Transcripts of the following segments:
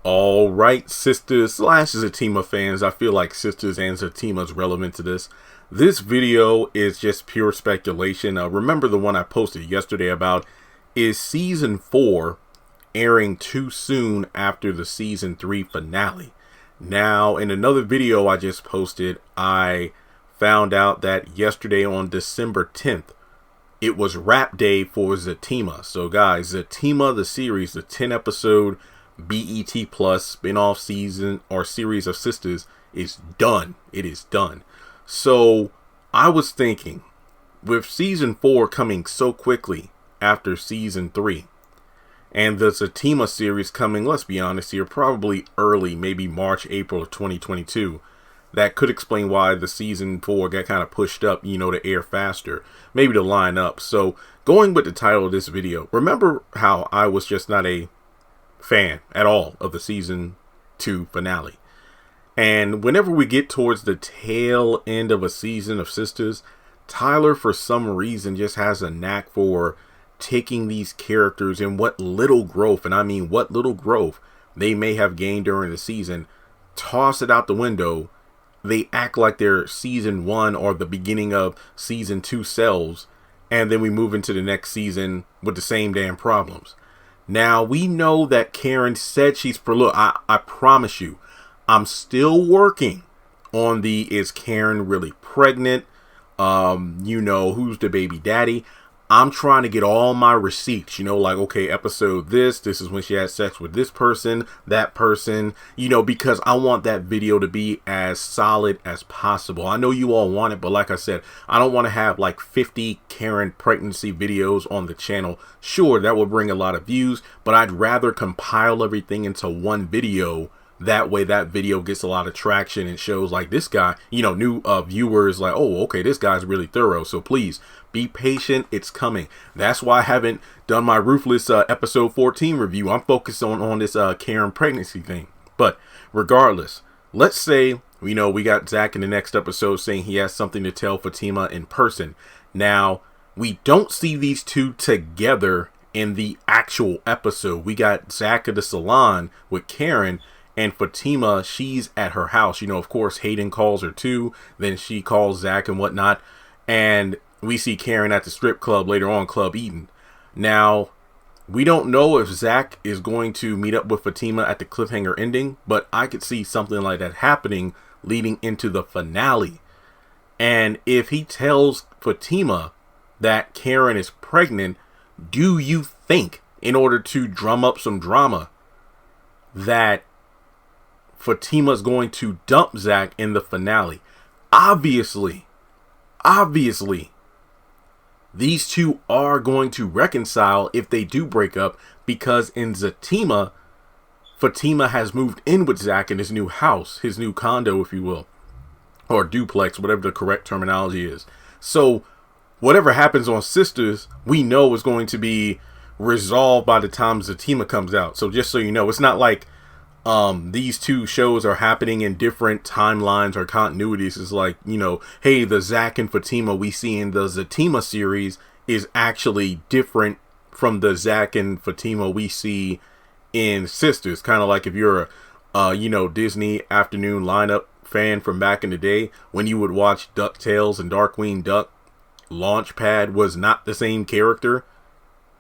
All right, Sistas slash Zatima fans, I feel like Sistas and Zatima is relevant to this. This video is just pure speculation. Remember the one I posted yesterday about, is season 4 airing too soon after the season 3 finale? Now, in another video I just posted, I found out that yesterday on December 10th, it was wrap day for Zatima. So guys, Zatima, the series, the 10 episode BET Plus spin-off season or series of Sistas is done. It is done. So I was thinking, with season 4 coming so quickly after season 3, and the Zatima series coming, let's be honest here, probably early, maybe March, April of 2022, that could explain why the season 4 got kind of pushed up, to air faster, maybe to line up. So going with the title of this video, remember how I was just not a fan at all of the season 2 finale. And whenever we get towards the tail end of a season of Sistas, Tyler, for some reason, just has a knack for taking these characters and what little growth, and I mean what little growth they may have gained during the season, toss it out the window. They act like they're season 1 or the beginning of season 2 selves, and then we move into the next season with the same damn problems. Now, we know that Karen said she's look, I promise you, I'm still working on the, is Karen really pregnant? Who's the baby daddy? I'm trying to get all my receipts, like, okay, episode this is when she had sex with this person, that person, because I want that video to be as solid as possible. I know you all want it, but like I said, I don't want to have like 50 Karen pregnancy videos on the channel. Sure, that will bring a lot of views, but I'd rather compile everything into one video. That way that video gets a lot of traction and shows like this guy, new viewers like, oh, okay, this guy's really thorough. So please be patient. It's coming. That's why I haven't done my Ruthless episode 14 review. I'm focused on this Karen pregnancy thing. But regardless, let's say, we got Zac in the next episode saying he has something to tell Fatima in person. Now, we don't see these two together in the actual episode. We got Zac at the salon with Karen, and Fatima, she's at her house. Of course, Hayden calls her too. Then she calls Zac and whatnot. And we see Karen at the strip club later on, Club Eden. Now, we don't know if Zac is going to meet up with Fatima at the cliffhanger ending, but I could see something like that happening leading into the finale. And if he tells Fatima that Karen is pregnant, do you think, in order to drum up some drama, that Fatima's going to dump Zac in the finale? Obviously, these two are going to reconcile if they do break up, because in Zatima, Fatima has moved in with Zac in his new house, his new condo, if you will, or duplex, whatever the correct terminology is. So whatever happens on Sistas, we know is going to be resolved by the time Zatima comes out. So just so you know, it's not like these two shows are happening in different timelines or continuities. It's like, hey, the Zac and Fatima we see in the Zatima series is actually different from the Zac and Fatima we see in Sistas. Kind of like if you're a, Disney afternoon lineup fan from back in the day, when you would watch DuckTales and Darkwing Duck, Launchpad was not the same character.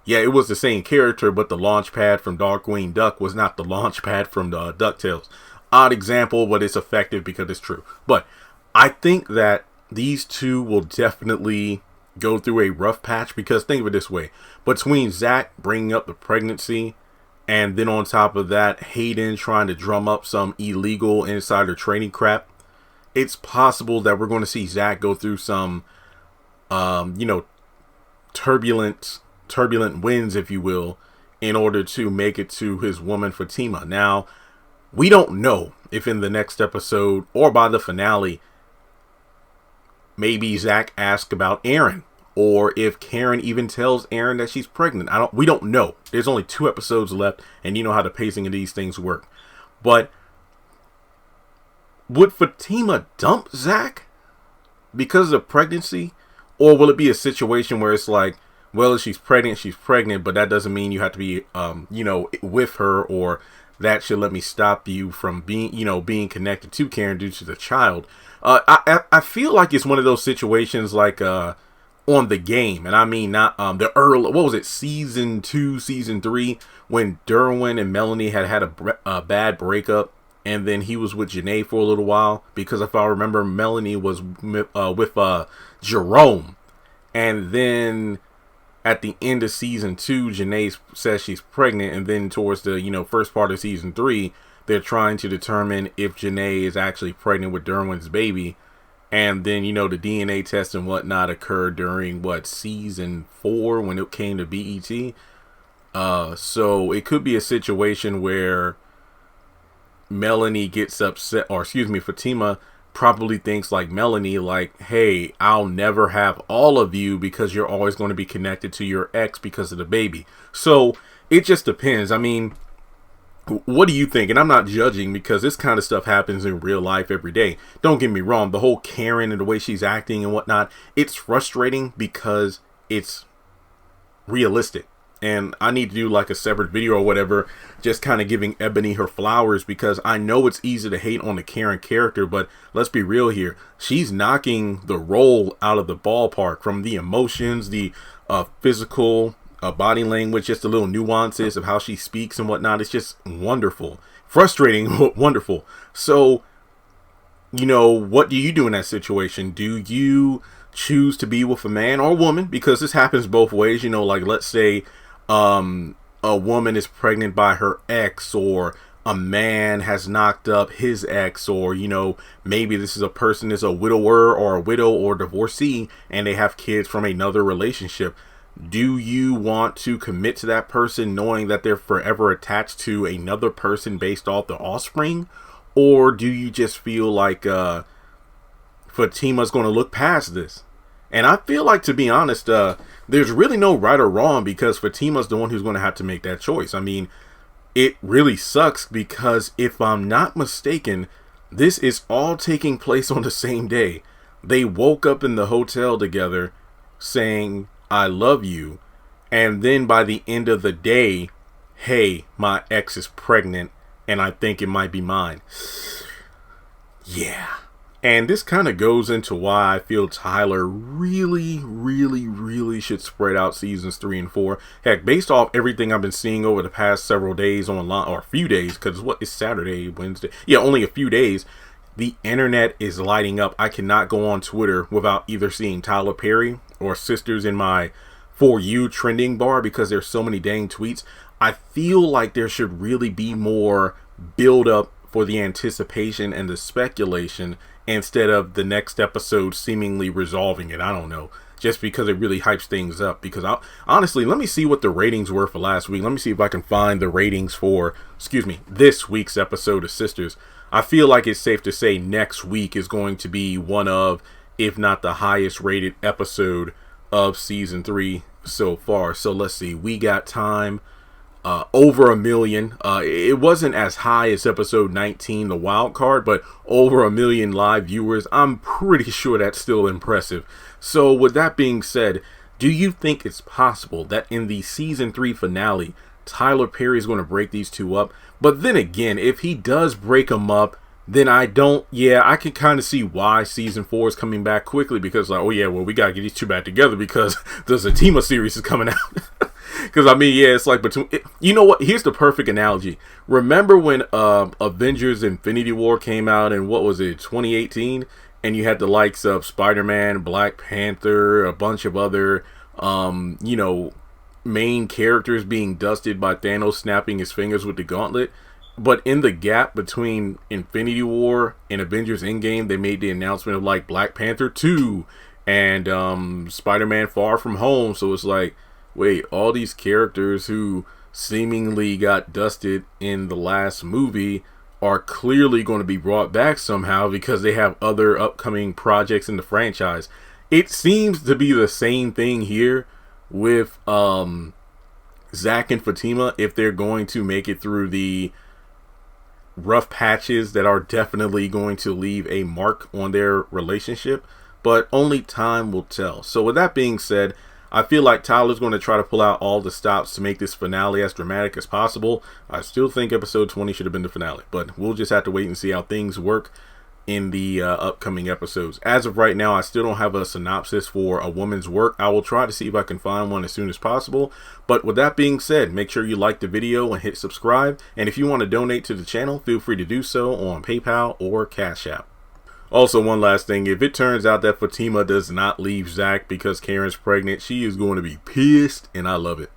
Yeah, it was the same character, but the Launchpad from Darkwing Duck was not the Launchpad from the DuckTales. Odd example, but it's effective because it's true. But I think that these two will definitely go through a rough patch, because think of it this way. Between Zac bringing up the pregnancy, and then on top of that, Hayden trying to drum up some illegal insider trading crap, it's possible that we're going to see Zac go through some, turbulent winds, if you will, in order to make it to his woman Fatima. Now, we don't know if in the next episode or by the finale, maybe Zac asks about Aaron, or if Karen even tells Aaron that she's pregnant. We don't know. There's only 2 episodes left, and you know how the pacing of these things work. But would Fatima dump Zac because of pregnancy? Or will it be a situation where it's like, well, if she's pregnant, but that doesn't mean you have to be, with her or that should let me stop you from being connected to Karen due to the child. I feel like it's one of those situations like on the game, and I mean not the early, what was it, season 2, season 3, when Derwin and Melanie had a bad breakup, and then he was with Janae for a little while, because if I remember, Melanie was with Jerome, and then at the end of season 2, Janae says she's pregnant, and then towards the first part of season 3, they're trying to determine if Janae is actually pregnant with Derwin's baby. And then, the DNA test and whatnot occurred during, season 4 when it came to BET. So it could be a situation where Melanie gets upset, or excuse me, Fatima probably thinks like Melanie, like, hey, I'll never have all of you because you're always going to be connected to your ex because of the baby. So it just depends. I mean, what do you think? And I'm not judging, because this kind of stuff happens in real life every day. Don't get me wrong. The whole Karen and the way she's acting and whatnot, it's frustrating because it's realistic. And I need to do like a separate video or whatever, just kind of giving Ebony her flowers, because I know it's easy to hate on the Karen character, but let's be real here. She's knocking the role out of the ballpark, from the emotions, the physical, body language, just the little nuances of how she speaks and whatnot. It's just wonderful, frustrating, wonderful. So, what do you do in that situation? Do you choose to be with a man or a woman? Because this happens both ways. Like, let's say a woman is pregnant by her ex, or a man has knocked up his ex, or maybe this is a person is a widower or a widow or divorcee, and they have kids from another relationship. Do you want to commit to that person knowing that they're forever attached to another person based off the offspring? Or do you just feel like Fatima's going to look past this? And I feel like, to be honest, there's really no right or wrong, because Fatima's the one who's going to have to make that choice. I mean, it really sucks, because if I'm not mistaken, this is all taking place on the same day. They woke up in the hotel together saying, I love you. And then by the end of the day, hey, my ex is pregnant and I think it might be mine. Yeah. And this kind of goes into why I feel Tyler really, really, really should spread out seasons 3 and 4. Heck, based off everything I've been seeing over the past several days online, or a few days, because it's Saturday, Wednesday. Yeah, only a few days. The internet is lighting up. I cannot go on Twitter without either seeing Tyler Perry or Sisters in my For You trending bar, because there's so many dang tweets. I feel like there should really be more build up for the anticipation and the speculation, instead of the next episode seemingly resolving it. I don't know, just because it really hypes things up. Because honestly, let me see what the ratings were for last week. Let me see if I can find the ratings for, this week's episode of Sisters. I feel like it's safe to say next week is going to be one of, if not the highest rated episode of season 3 so far. So let's see, we got time over 1 million. It wasn't as high as episode 19, the wild card, but over 1 million live viewers. I'm pretty sure that's still impressive. So with that being said, do you think it's possible that in the season 3 finale, Tyler Perry is going to break these two up? But then again, if he does break them up, then I can kind of see why season 4 is coming back quickly, because like, we got to get these two back together because the Fatima series is coming out. Because it's like between, you know what? Here's the perfect analogy. Remember when Avengers Infinity War came out in, 2018? And you had the likes of Spider-Man, Black Panther, a bunch of other, main characters being dusted by Thanos snapping his fingers with the gauntlet. But in the gap between Infinity War and Avengers Endgame, they made the announcement of like Black Panther 2 and Spider-Man Far From Home. So it's like, wait, all these characters who seemingly got dusted in the last movie are clearly going to be brought back somehow because they have other upcoming projects in the franchise. It seems to be the same thing here with Zac and Fatima, if they're going to make it through the rough patches that are definitely going to leave a mark on their relationship, but only time will tell. So with that being said, I feel like Tyler's going to try to pull out all the stops to make this finale as dramatic as possible. I still think episode 20 should have been the finale, but we'll just have to wait and see how things work in the upcoming episodes. As of right now, I still don't have a synopsis for A Woman's Work. I will try to see if I can find one as soon as possible. But with that being said, make sure you like the video and hit subscribe. And if you want to donate to the channel, feel free to do so on PayPal or Cash App. Also, one last thing, if it turns out that Fatima does not leave Zac because Karen's pregnant, she is going to be pissed, and I love it.